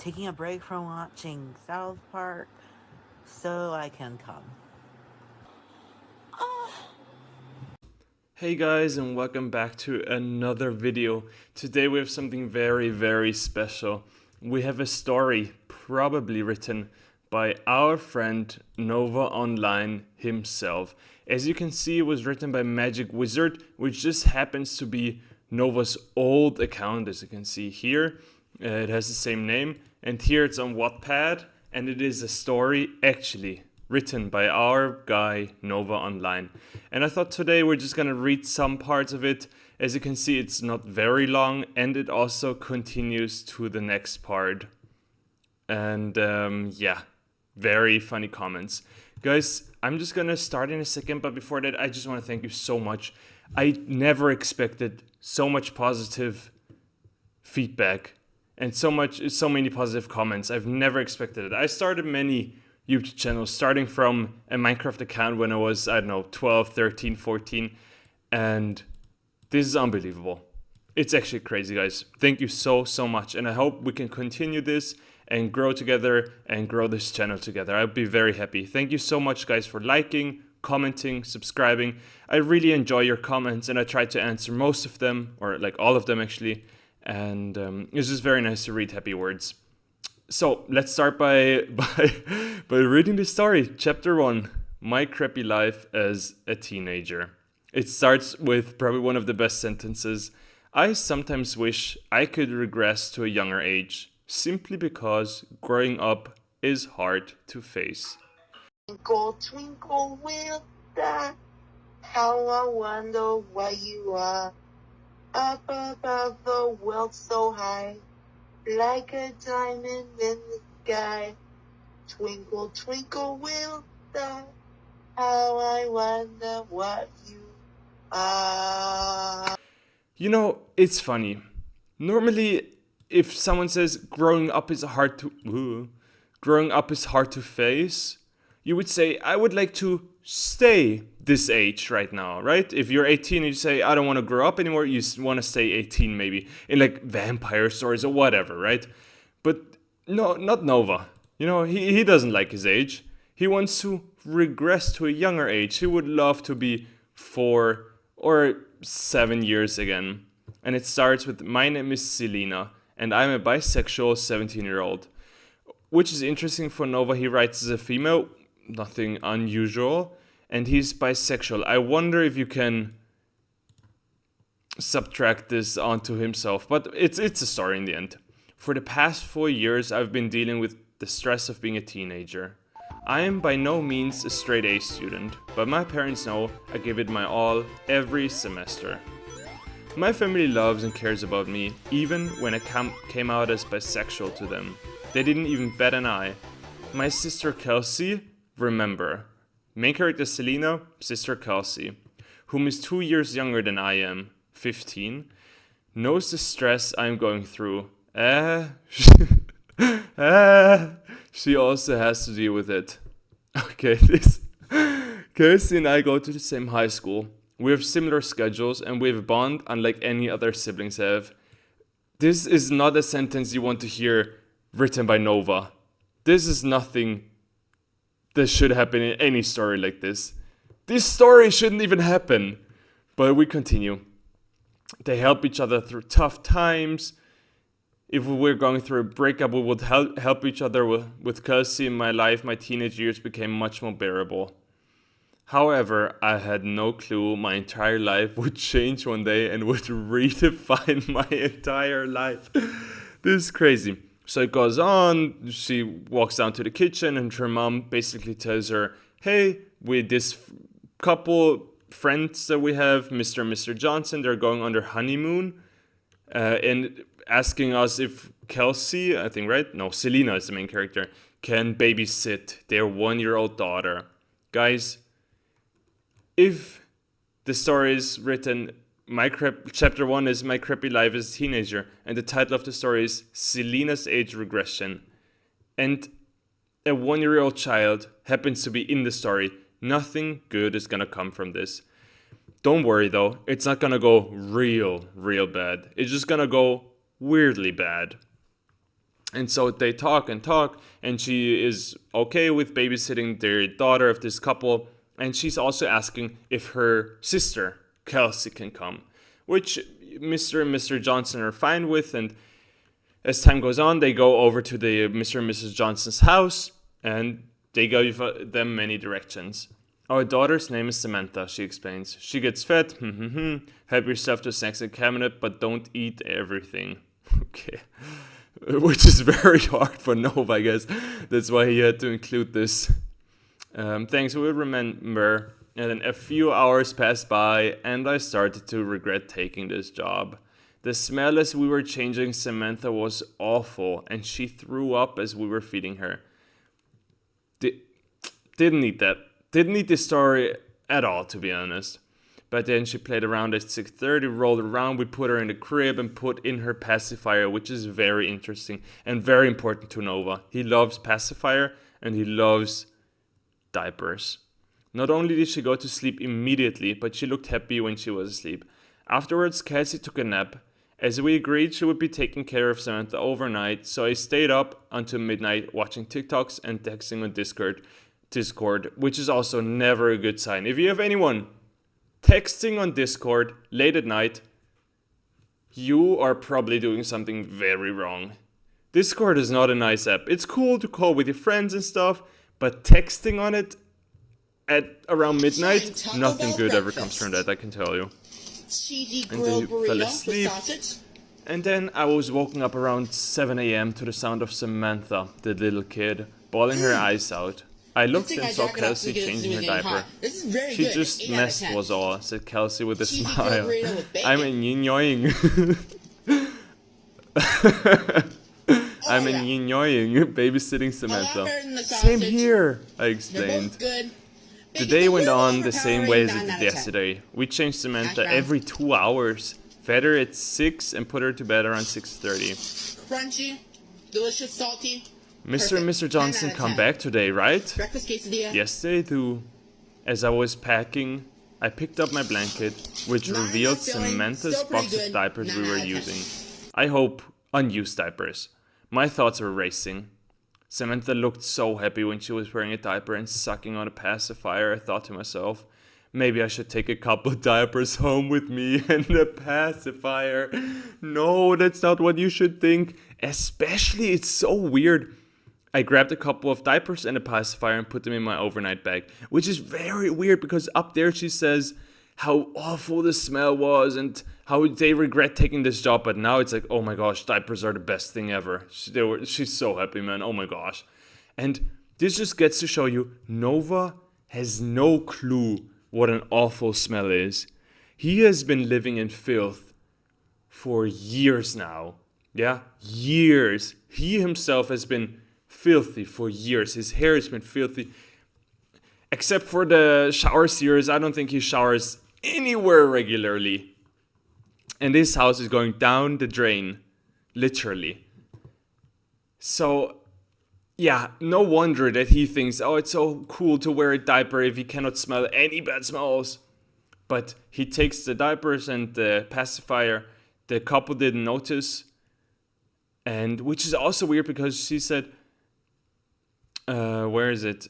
taking a break from watching South Park so I can come. Hey guys, and welcome back to another video. Today we have something very special. We have a story probably written by our friend Nova Online himself. As you can see, it was written by Magic Wizard, which just happens to be Nova's old account, as you can see here. It has the same name, and here it's on Wattpad, and it is a story actually written by our guy Nova Online. And I thought today we're just gonna read some parts of it. As you can see, it's not very long, and it also continues to the next part. And yeah, very funny comments. Guys, I'm just gonna start in a second, but before that, I just wanna thank you so much. I never expected so much positive feedback and so many positive comments. I've never expected it. I started many YouTube channels starting from a Minecraft account when I was, I don't know, 12, 13, 14, and this is unbelievable. It's actually crazy, guys. Thank you so much, and I hope we can continue this and grow together and grow this channel together. I'd be very happy. Thank you so much, guys, for liking, commenting, subscribing. I really enjoy your comments, and I try to answer most of them, or like all of them actually, and it's just very nice to read happy words. So let's start by reading the story. Chapter 1, My Crappy Life as a Teenager. It starts with probably one of the best sentences. I sometimes wish I could regress to a younger age, simply because growing up is hard to face. Twinkle, twinkle, little star, how I wonder where you are. Up above the world so high, like a diamond in the sky. Twinkle, twinkle, little star, how I wonder what you are. You know, it's funny. Normally, if someone says growing up is hard to face, you would say, I would like to stay this age right now, right? If you're 18 and you say, I don't want to grow up anymore, you want to stay 18 maybe, in like vampire stories or whatever, right? But no, not Nova. You know, he doesn't like his age. He wants to regress to a younger age. He would love to be 4 or 7 years again. And it starts with, my name is Selena, and I'm a bisexual 17-year-old. Which is interesting for Nova. He writes as a female, nothing unusual, and he's bisexual. I wonder if you can subtract this onto himself, but it's a story in the end. For the past 4 years, I've been dealing with the stress of being a teenager. I am by no means a straight A student, but my parents know I give it my all every semester. My family loves and cares about me, even when I came out as bisexual to them. They didn't even bat an eye. My sister Kelsey, remember. Main character Selena, sister Kelsey, whom is 2 years younger than I am, 15, knows the stress I'm going through. She also has to deal with it. Okay, Kelsey and I go to the same high school. We have similar schedules and we have a bond unlike any other siblings have. This is not a sentence you want to hear written by Nova. This is nothing that should happen in any story like this. This story shouldn't even happen. But we continue. They help each other through tough times. If we were going through a breakup, we would help each other. With Kelsey in my life, my teenage years became much more bearable. However, I had no clue my entire life would change one day and would redefine my entire life. This is crazy. So it goes on, she walks down to the kitchen and her mom basically tells her, hey, with this couple friends that we have, Mr. and Mr. Johnson, they're going on their honeymoon, and asking us if Kelsey, I think, right? No, Selena is the main character, can babysit their 1-year-old daughter. Guys, if the story is written, chapter 1 is My Crappy Life as a Teenager, and the title of the story is Selena's Age Regression, and a 1-year-old child happens to be in the story, nothing good is gonna come from this. Don't worry though, it's not gonna go real bad. It's just gonna go weirdly bad. And so they talk and talk, and she is okay with babysitting their daughter of this couple. And she's also asking if her sister, Kelsey, can come, which Mr. and Mr. Johnson are fine with. And as time goes on, they go over to the Mr. and Mrs. Johnson's house, and they give them many directions. Our daughter's name is Samantha, she explains. She gets fed, help yourself to snacks and cabinet, but don't eat everything. Okay. Which is very hard for Nova, I guess. That's why he had to include this. Thanks, we'll remember. And then a few hours passed by, and I started to regret taking this job. The smell as we were changing Samantha was awful, and she threw up as we were feeding her. Didn't need that. Didn't need this story at all, to be honest. But then she played around at 6:30, rolled around, we put her in the crib and put in her pacifier, which is very interesting and very important to Nova. He loves pacifier and he loves diapers. Not only did she go to sleep immediately, but she looked happy when she was asleep. Afterwards, Cassie took a nap. As we agreed, she would be taking care of Samantha overnight, so I stayed up until midnight watching TikToks and texting on Discord, which is also never a good sign. If you have anyone texting on Discord late at night, you are probably doing something very wrong. Discord is not a nice app. It's cool to call with your friends and stuff, but texting on it at around midnight, nothing good ever comes from that, I can tell you. And then he fell asleep. And then I was woken up around 7 a.m. to the sound of Samantha, the little kid, bawling her eyes out. I looked and saw Kelsey changing her diaper. She just messed was all, said Kelsey with a smile. I'm enjoying. I'm enjoying babysitting Samantha. Same here, I explained. The day went on the same way as it did yesterday. We changed Samantha every 2 hours. Fed her at 6 and put her to bed around 6:30. Crunchy, delicious, salty. Mr. and Mr. Johnson come back today, right? Breakfast quesadilla. Yes, they do. As I was packing, I picked up my blanket, which revealed Samantha's box of diapers we were using. I hope unused diapers. My thoughts were racing. Samantha looked so happy when she was wearing a diaper and sucking on a pacifier. I thought to myself, maybe I should take a couple of diapers home with me and a pacifier. No, that's not what you should think. Especially, it's so weird. I grabbed a couple of diapers and a pacifier and put them in my overnight bag, which is very weird because up there she says how awful the smell was and how they regret taking this job, but now it's like, oh my gosh, diapers are the best thing ever. She's so happy, man. Oh my gosh. And this just gets to show you, Nova has no clue what an awful smell is. He has been living in filth for years now. Yeah, years. He himself has been filthy for years. His hair has been filthy. Except for the shower series, I don't think he showers anywhere regularly. And this house is going down the drain, literally. So, yeah, no wonder that he thinks, oh, it's so cool to wear a diaper if he cannot smell any bad smells. But he takes the diapers and the pacifier. The couple didn't notice. And which is also weird because she said, where is it?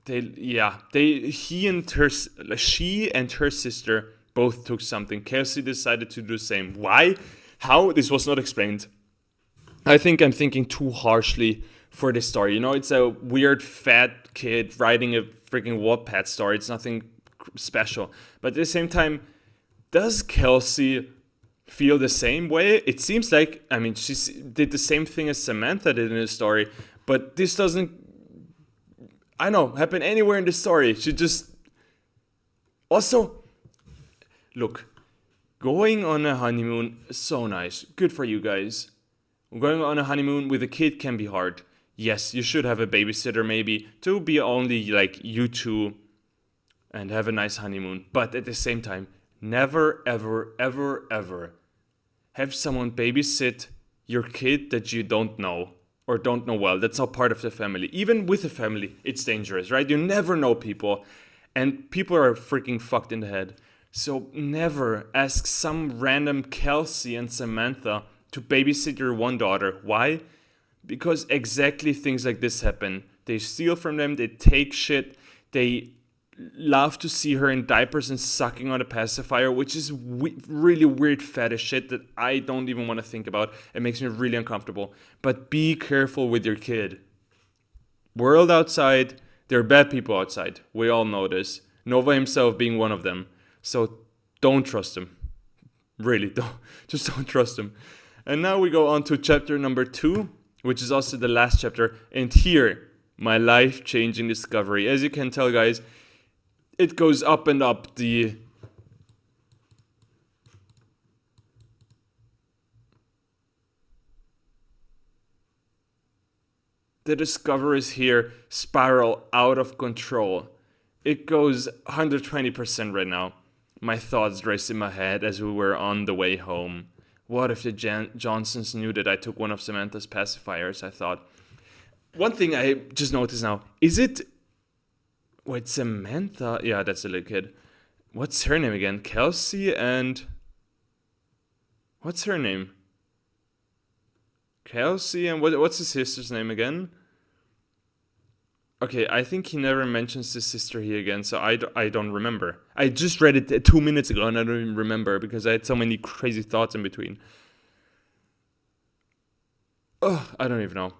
She and her sister both took something. Kelsey decided to do the same. Why? How? This was not explained. I think I'm thinking too harshly for this story. You know, it's a weird fat kid writing a freaking Wattpad story. It's nothing special. But at the same time, does Kelsey feel the same way? It seems like, I mean, she did the same thing as Samantha did in the story, but this doesn't, I don't know, happen anywhere in the story. She just, also, look, going on a honeymoon is so nice. Good for you guys. Going on a honeymoon with a kid can be hard. Yes, you should have a babysitter maybe to be only like you two and have a nice honeymoon. But at the same time, never, ever, ever, ever have someone babysit your kid that you don't know or don't know well. That's not part of the family. Even with a family, it's dangerous, right? You never know people, and people are freaking fucked in the head. So never ask some random Kelsey and Samantha to babysit your one daughter. Why? Because exactly things like this happen. They steal from them, they take shit, they love to see her in diapers and sucking on a pacifier, which is really weird fetish shit that I don't even want to think about. It makes me really uncomfortable. But be careful with your kid. World outside, there are bad people outside. We all know this. Nova himself being one of them. So don't trust him. Really, don't trust him. And now we go on to chapter number 2, which is also the last chapter. And here, my life-changing discovery. As you can tell, guys, it goes up and up. The discoveries here spiral out of control. It goes 120% right now. My thoughts raced in my head as we were on the way home. What if the Johnsons knew that I took one of Samantha's pacifiers, I thought. One thing I just noticed now, is it... Wait, Samantha? Yeah, that's the little kid. What's her name again? Kelsey and... What's her name? Kelsey and what's his sister's name again? Okay, I think he never mentions his sister here again, so I don't remember. I just read it 2 minutes ago and I don't even remember because I had so many crazy thoughts in between. Oh, I don't even know.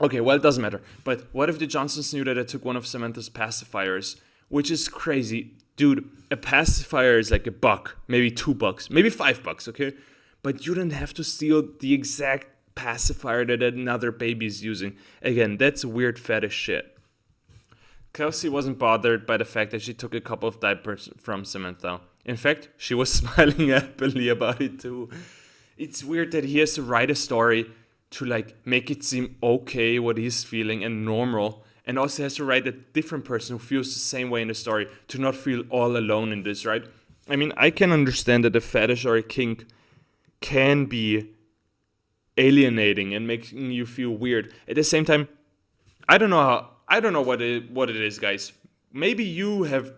Okay, well, it doesn't matter. But what if the Johnsons knew that I took one of Samantha's pacifiers? Which is crazy. Dude, a pacifier is like $1, maybe $2, maybe $5, okay? But you don't have to steal the exact pacifier that another baby is using. Again, that's weird fetish shit. Kelsey wasn't bothered by the fact that she took a couple of diapers from Samantha. In fact, she was smiling happily about it too. It's weird that he has to write a story to like make it seem okay what he's feeling and normal, and also has to write a different person who feels the same way in the story to not feel all alone in this, right? I mean, I can understand that a fetish or a kink can be alienating and making you feel weird. At the same time, I don't know what it is, guys. Maybe you have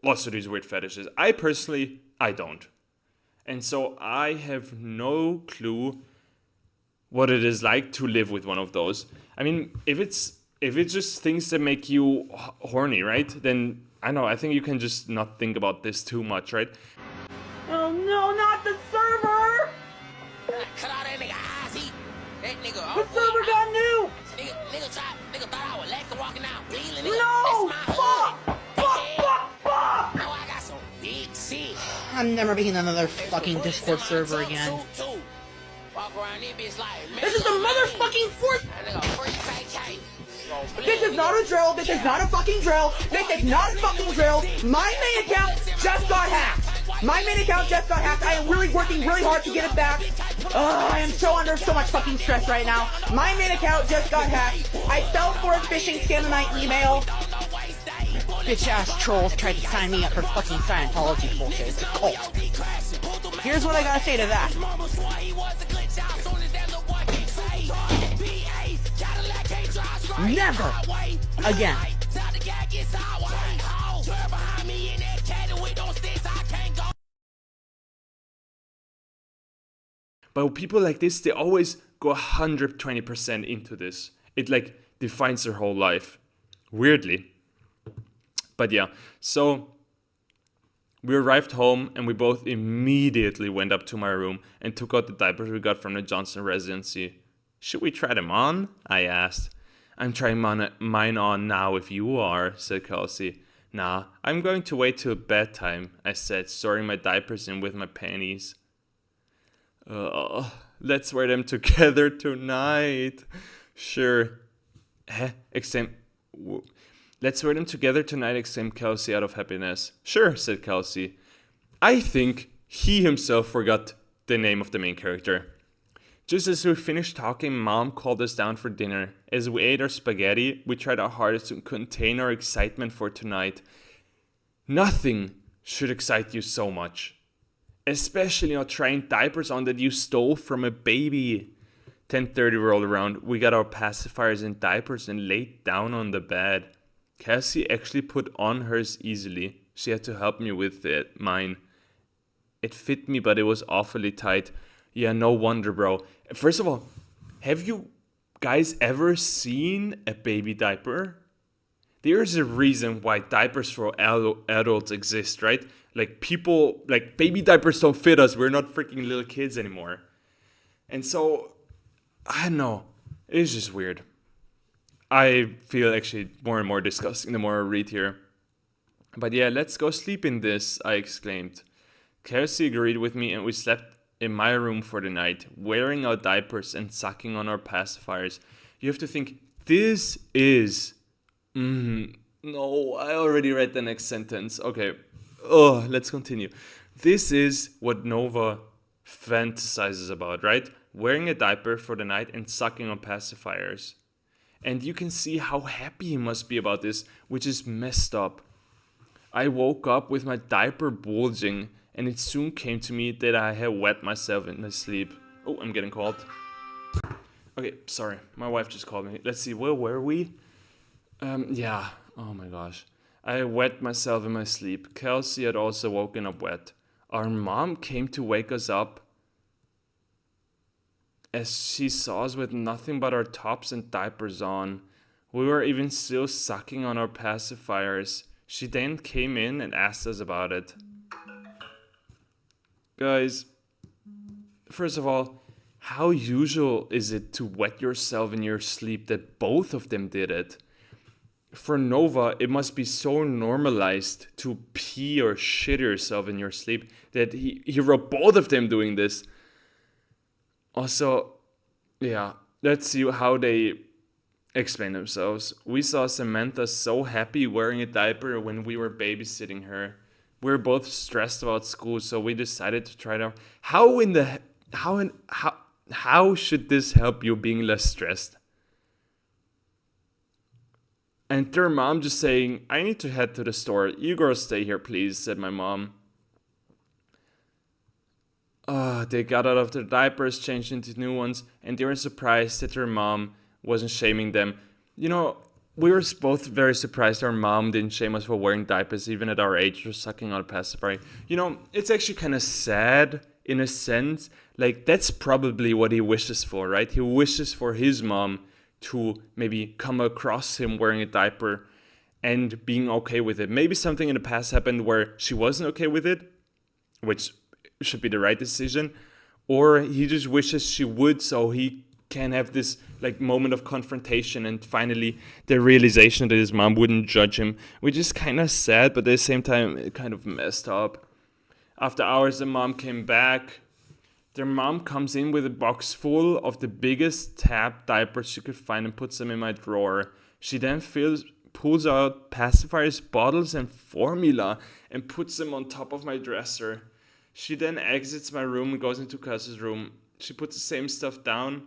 also these weird fetishes. I personally, I don't. And so I have no clue what it is like to live with one of those. I mean, if it's just things that make you horny, right? Then I think you can just not think about this too much, right? Oh no, not the server! Cut out that nigga eyes, that nigga. The server got new! Nigga thought I was lacking walking out, bleeding. No! Fuck! Fuck! Now I got some big shit. I'm never being on another fucking Discord server again. Walk around this bitch like, This is the motherfucking fourth! nigga, free KK. This is not a drill, this is not a fucking drill, this is not a fucking drill! My main account just got hacked! My main account just got hacked. I am really working really hard to get it back. I am so under so much fucking stress right now. My main account just got hacked. I fell for a phishing scam in my email. Bitch ass trolls tried to sign me up for fucking Scientology bullshit. It's a cult. Here's what I gotta say to that. Never again. But people like this, they always go 120% into this. It like defines their whole life. Weirdly. But yeah, so we arrived home and we both immediately went up to my room and took out the diapers we got from the Johnson residency. Should we try them on? I asked. I'm trying mine on now if you are, said Kelsey. Nah, I'm going to wait till bedtime, I said, storing my diapers in with my panties. Let's wear them together tonight. Sure. Let's wear them together tonight, exclaimed Kelsey out of happiness. Sure, said Kelsey. I think he himself forgot the name of the main character. Just as we finished talking, Mom called us down for dinner. As we ate our spaghetti, we tried our hardest to contain our excitement for tonight. Nothing should excite you so much. Especially not trying diapers on that you stole from a baby. 10:30 rolled around. We got our pacifiers and diapers and laid down on the bed. Cassie actually put on hers easily. She had to help me with mine. It fit me, but it was awfully tight. Yeah, no wonder, bro. First of all, have you guys ever seen a baby diaper? There's a reason why diapers for adults exist, right? Like people, like baby diapers don't fit us. We're not freaking little kids anymore. And so, I don't know. It's just weird. I feel actually more and more disgusting the more I read here. But yeah, let's go sleep in this, I exclaimed. Kelsey agreed with me and we slept in my room for the night, wearing our diapers and sucking on our pacifiers. You have to think, this is... no, I already read the next sentence. Okay, let's continue. This is what Nova fantasizes about, right? Wearing a diaper for the night and sucking on pacifiers. And you can see how happy he must be about this, which is messed up. I woke up with my diaper bulging, and it soon came to me that I had wet myself in my sleep. Oh, I'm getting called. Okay, sorry, my wife just called me. Let's see, where were we? Yeah, oh my gosh. I wet myself in my sleep. Kelsey had also woken up wet. Our mom came to wake us up as she saw us with nothing but our tops and diapers on. We were even still sucking on our pacifiers. She then came in and asked us about it. Guys, first of all, how usual is it to wet yourself in your sleep that both of them did it? For Nova, it must be so normalized to pee or shit yourself in your sleep that he wrote both of them doing this. Also, yeah, let's see how they explain themselves. We saw Samantha so happy wearing a diaper when we were babysitting her. We were both stressed about school, so we decided to try it out. How should this help you being less stressed? And their mom just saying, I need to head to the store. You girls stay here, please, said my mom. They got out of their diapers, changed into new ones, and they were surprised that their mom wasn't shaming them. You know, we were both very surprised our mom didn't shame us for wearing diapers, even at our age, or sucking on a pacifier. You know, it's actually kind of sad, in a sense. Like, that's probably what he wishes for, right? He wishes for his mom to maybe come across him wearing a diaper and being okay with it. Maybe something in the past happened where she wasn't okay with it, which should be the right decision, or he just wishes she would so he can have this like moment of confrontation and finally the realization that his mom wouldn't judge him, which is kind of sad, but at the same time it kind of messed up. After hours, the mom came back. Their mom comes in with a box full of the biggest tab diapers she could find and puts them in my drawer. She then pulls out pacifiers, bottles, and formula and puts them on top of my dresser. She then exits my room and goes into Cass's room. She puts the same stuff down.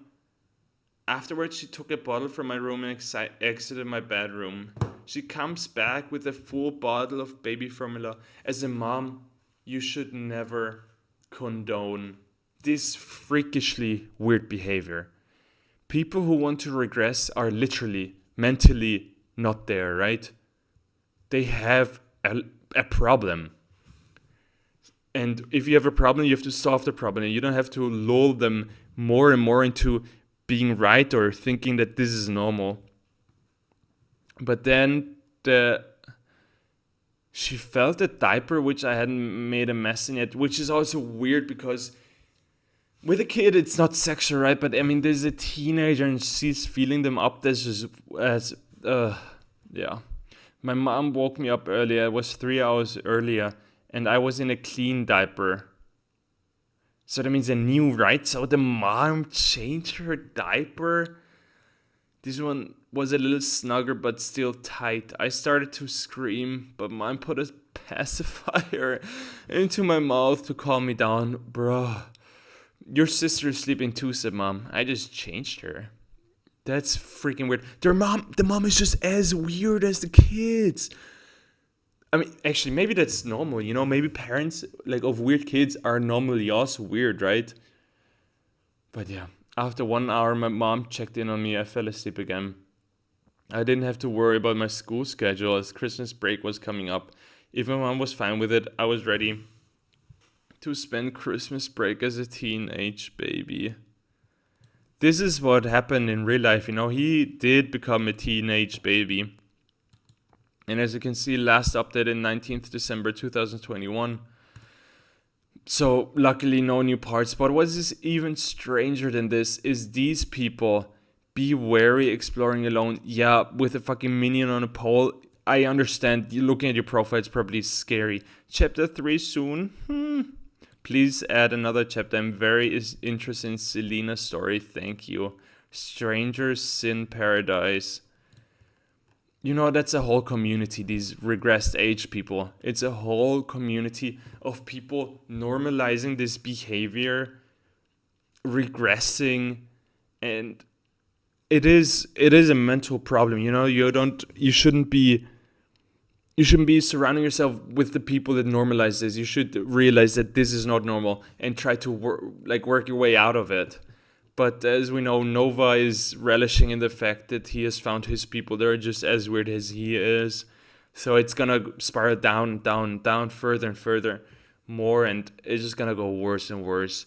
Afterwards, she took a bottle from my room and exited my bedroom. She comes back with a full bottle of baby formula. As a mom, you should never condone this freakishly weird behavior. People who want to regress are literally, mentally not there, right? They have a problem. And if you have a problem, you have to solve the problem. And you don't have to lull them more and more into being right or thinking that this is normal. But then she felt a diaper which I hadn't made a mess in yet, which is also weird because with a kid it's not sexual, right? But I mean, there's a teenager and she's feeling them up. Yeah. My mom woke me up earlier. It was 3 hours earlier. And I was in a clean diaper. So that means a new, right? So the mom changed her diaper. This one was a little snugger but still tight. I started to scream, but mom put a pacifier into my mouth to calm me down. Bruh, your sister is sleeping too, said mom. I just changed her. That's freaking weird. The mom is just as weird as the kids. I mean, actually, maybe that's normal, you know? Maybe parents like of weird kids are normally also weird, right? But yeah, after 1 hour, my mom checked in on me. I fell asleep again. I didn't have to worry about my school schedule as Christmas break was coming up. If my mom was fine with it, I was ready to spend Christmas break as a teenage baby. this is what happened in real life. You know, he did become a teenage baby. And as you can see, last updated 19th December 2021. So luckily no new parts. But what is even stranger than this is these people be wary exploring alone. Yeah, with a fucking minion on a pole. I understand, you looking at your profile, it's probably scary. Chapter 3 soon? Please add another chapter. I'm very interested in Selena's story. Thank you. Strangers Sin Paradise. You know, that's a whole community, these regressed age people. It's a whole community of people normalizing this behavior, regressing, and it is a mental problem. You know, you shouldn't be surrounding yourself with the people that normalize this. You should realize that this is not normal and try to work your way out of it. But as we know, Nova is relishing in the fact that he has found his people. They're just as weird as he is. So it's gonna spiral down, further and further more, and it's just gonna go worse and worse.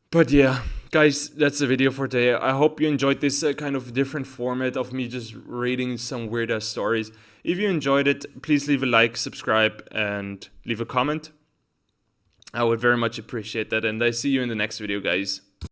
But yeah, guys, that's the video for today. I hope you enjoyed this kind of different format of me just reading some weird-ass stories. If you enjoyed it, please leave a like, subscribe, and leave a comment. I would very much appreciate that, and I see you in the next video, guys.